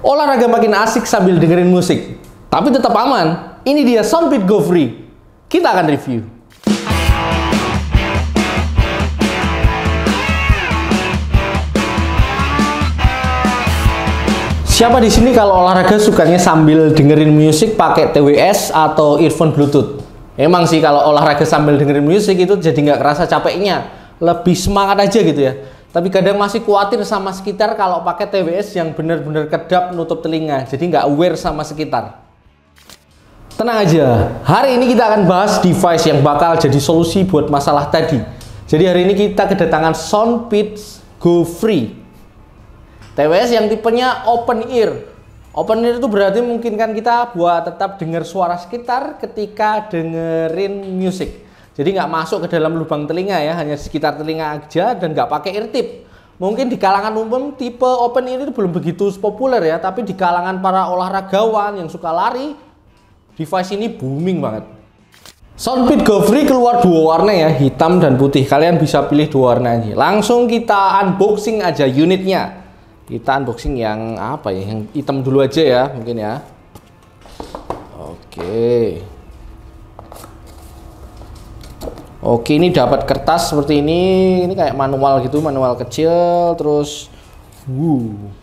Olahraga makin asik sambil dengerin musik, tapi tetap aman. Ini dia Soundbeat Go Free. Kita akan review. Siapa di sini kalau olahraga sukanya sambil dengerin musik pakai TWS atau earphone Bluetooth? Emang sih kalau olahraga sambil dengerin musik itu jadi nggak kerasa capeknya, lebih semangat aja gitu ya. Tapi kadang masih khawatir sama sekitar kalau pakai TWS yang benar-benar kedap nutup telinga, jadi nggak aware sama sekitar. Tenang aja, hari ini kita akan bahas device yang bakal jadi solusi buat masalah tadi. Jadi hari ini kita kedatangan Soundbeat Go Free. TWS yang tipenya open ear. Open ear itu berarti memungkinkan kita buat tetap dengar suara sekitar ketika dengerin musik. Jadi nggak masuk ke dalam lubang telinga ya, hanya sekitar telinga aja dan nggak pakai eartip. Mungkin di kalangan umum tipe open ear itu belum begitu populer ya, tapi di kalangan para olahragawan yang suka lari, device ini booming banget. Soundbeat Go Free keluar dua warna ya, hitam dan putih. Kalian bisa pilih dua warna ini. Langsung kita unboxing aja unitnya. Kita unboxing yang apa ya? Yang hitam dulu aja ya, mungkin ya. Oke, ini dapat kertas seperti ini kayak manual gitu, manual kecil, terus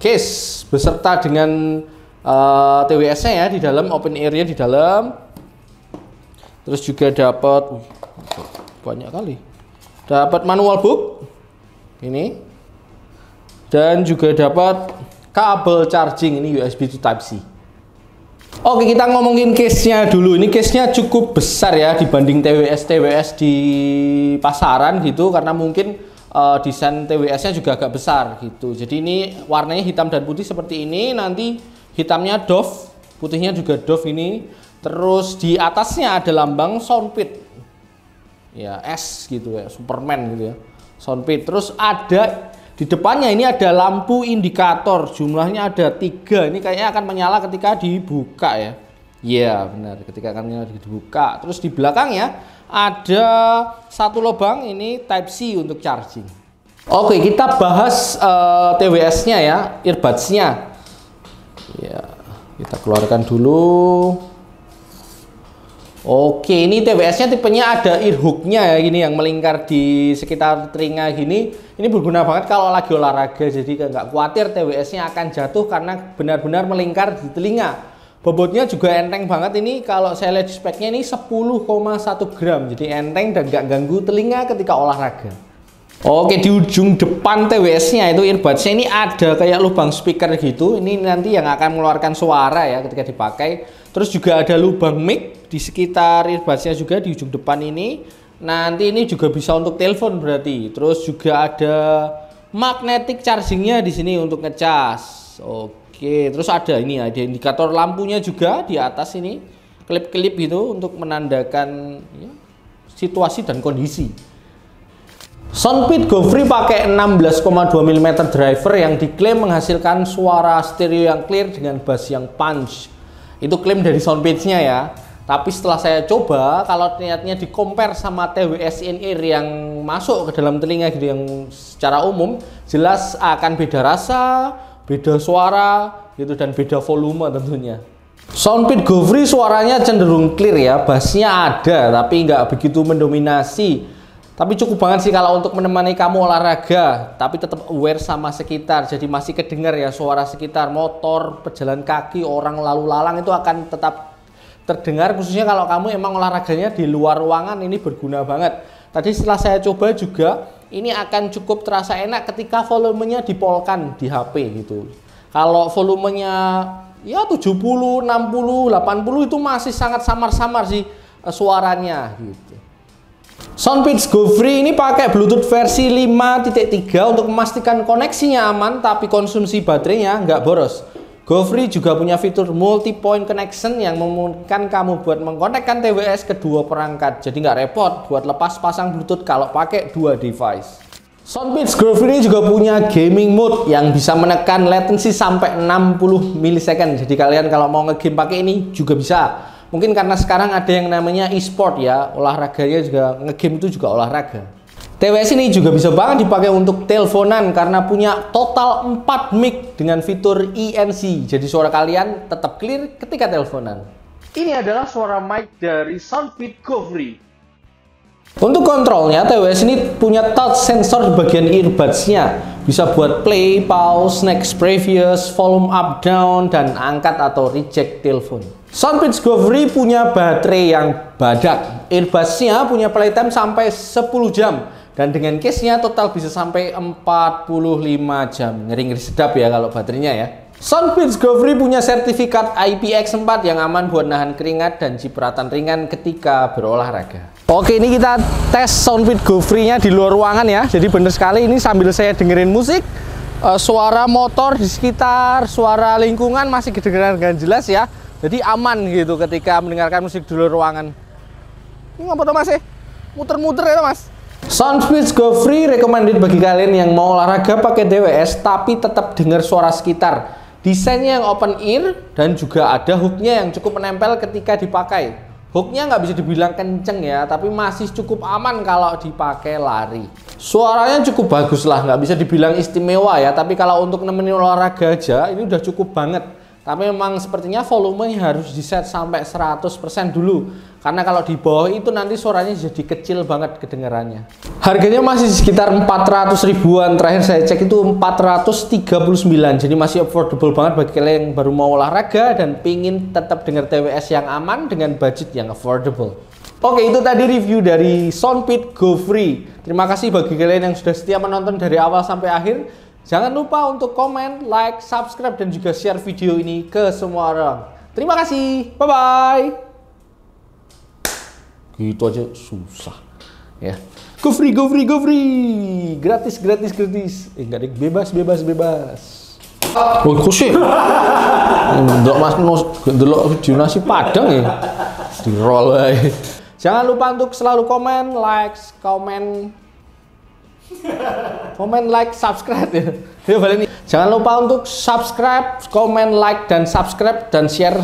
case beserta dengan TWS-nya ya di dalam, open ear-nya di dalam. Terus juga dapat banyak kali. Dapat manual book ini. Dan juga dapat kabel charging, ini USB to Type C. Oke, kita ngomongin case-nya dulu. Ini case-nya cukup besar ya dibanding TWS di pasaran gitu, karena mungkin desain TWS-nya juga agak besar gitu. Jadi ini warnanya hitam dan putih seperti ini. Nanti hitamnya Dove, putihnya juga Dove ini. Terus di atasnya ada lambang Soundbeat. Ya, S gitu ya, Superman gitu ya. Soundbeat. Terus ada di depannya ini ada lampu indikator, jumlahnya ada 3. Ini kayaknya akan menyala ketika dibuka ya. Iya benar, ketika akan menyala dibuka. Terus di belakangnya ada satu lubang, ini Type C untuk charging. Oke, kita bahas TWS-nya ya, earbuds-nya. Ya, kita keluarkan dulu. Oke, ini TWS-nya tipenya ada ear hook-nya ya, gini yang melingkar di sekitar telinga gini. Ini berguna banget kalau lagi olahraga, jadi nggak khawatir TWS-nya akan jatuh karena benar-benar melingkar di telinga. Bobotnya juga enteng banget ini, kalau saya lihat speknya ini 10,1 gram, jadi enteng dan nggak ganggu telinga ketika olahraga. Oke, di ujung depan TWS-nya itu earbuds-nya ini ada kayak lubang speaker gitu. Ini nanti yang akan mengeluarkan suara ya ketika dipakai. Terus juga ada lubang mic di sekitar earbuds-nya juga di ujung depan ini. Nanti ini juga bisa untuk telepon berarti. Terus juga ada magnetic charging-nya di sini untuk ngecas. Oke, terus ada ini ada indikator lampunya juga di atas ini. Klip-klip gitu untuk menandakan ya, situasi dan kondisi. Soundbeat Go Free pakai 16,2 mm driver yang diklaim menghasilkan suara stereo yang clear dengan bass yang punch. Itu klaim dari Soundbeat-nya ya. Tapi setelah saya coba, kalau ternyata di compare sama TWS in-ear yang masuk ke dalam telinga gitu, yang secara umum jelas akan beda rasa, beda suara gitu, dan beda volume tentunya. Soundbeat Go Free suaranya cenderung clear ya, bassnya ada tapi nggak begitu mendominasi. Tapi cukup banget sih kalau untuk menemani kamu olahraga, tapi tetap aware sama sekitar. Jadi masih kedengar ya suara sekitar, motor, pejalan kaki, orang lalu lalang itu akan tetap terdengar. Khususnya kalau kamu emang olahraganya di luar ruangan, ini berguna banget. Tadi setelah saya coba juga, ini akan cukup terasa enak ketika volumenya dipolkan di HP gitu. Kalau volumenya ya 70, 60, 80 itu masih sangat samar-samar sih suaranya gitu. Soundbeat Go Free ini pakai Bluetooth versi 5.3 untuk memastikan koneksinya aman tapi konsumsi baterainya nggak boros. Go Free juga punya fitur multi-point connection yang memungkinkan kamu buat mengkonekkan TWS ke dua perangkat. Jadi nggak repot buat lepas pasang Bluetooth kalau pakai dua device. Soundbeat Go Free ini juga punya gaming mode yang bisa menekan latency sampai 60 millisecond. Jadi kalian kalau mau ngegame pakai ini juga bisa. Mungkin karena sekarang ada yang namanya e-sport ya, olahraganya juga ngegame itu juga olahraga. TWS ini juga bisa banget dipakai untuk teleponan karena punya total 4 mic dengan fitur ENC. Jadi suara kalian tetap clear ketika teleponan. Ini adalah suara mic dari Soundbit Go Free. Untuk kontrolnya, TWS ini punya touch sensor di bagian earbuds-nya. Bisa buat play, pause, next, previous, volume up, down, dan angkat atau reject telepon. Soundbit Go Free punya baterai yang badak. Earbuds-nya punya playtime sampai 10 jam. Dan dengan case-nya total bisa sampai 45 jam. Ngeri-ngeri sedap ya kalau baterainya ya. Soundbit Go Free punya sertifikat IPX4 yang aman buat nahan keringat dan cipratan ringan ketika berolahraga. Oke, ini kita tes Soundbit Go Free-nya di luar ruangan ya. Jadi bener sekali ini sambil saya dengerin musik, suara motor di sekitar, suara lingkungan masih kedengeran dengan jelas ya. Jadi aman gitu ketika mendengarkan musik di luar ruangan. Ini ngapa tuh mas ya? Muter-muter ya mas? Soundbit Go Free recommended bagi kalian yang mau olahraga pakai TWS tapi tetap dengar suara sekitar. Desainnya yang open ear dan juga ada hooknya yang cukup menempel ketika dipakai. Hooknya nggak bisa dibilang kenceng ya, tapi masih cukup aman kalau dipakai lari. Suaranya cukup bagus lah, nggak bisa dibilang istimewa ya, tapi kalau untuk nemenin olahraga aja ini udah cukup banget. Tapi memang sepertinya volumenya harus di set sampai 100% dulu. Karena kalau di bawah itu nanti suaranya jadi kecil banget kedengarannya. Harganya masih sekitar 400 ribuan. Terakhir saya cek itu 439. Jadi masih affordable banget bagi kalian yang baru mau olahraga dan pingin tetap dengar TWS yang aman dengan budget yang affordable. Oke, itu tadi review dari Soundbit Go Free. Terima kasih bagi kalian yang sudah setia menonton dari awal sampai akhir. Jangan lupa untuk komen, like, subscribe, dan juga share video ini ke semua orang. Terima kasih. Bye-bye. Gitu aja susah. Ya. Go free, go free, go free. Gratis, gratis, gratis. Enggak ada bebas, bebas, bebas. Oh, kusik. Ndok Mas delok video nasi Padang ya. Di roll ae. Jangan lupa untuk selalu komen, like, like, subscribe ya. Jangan lupa untuk subscribe, komen, like, dan subscribe dan share.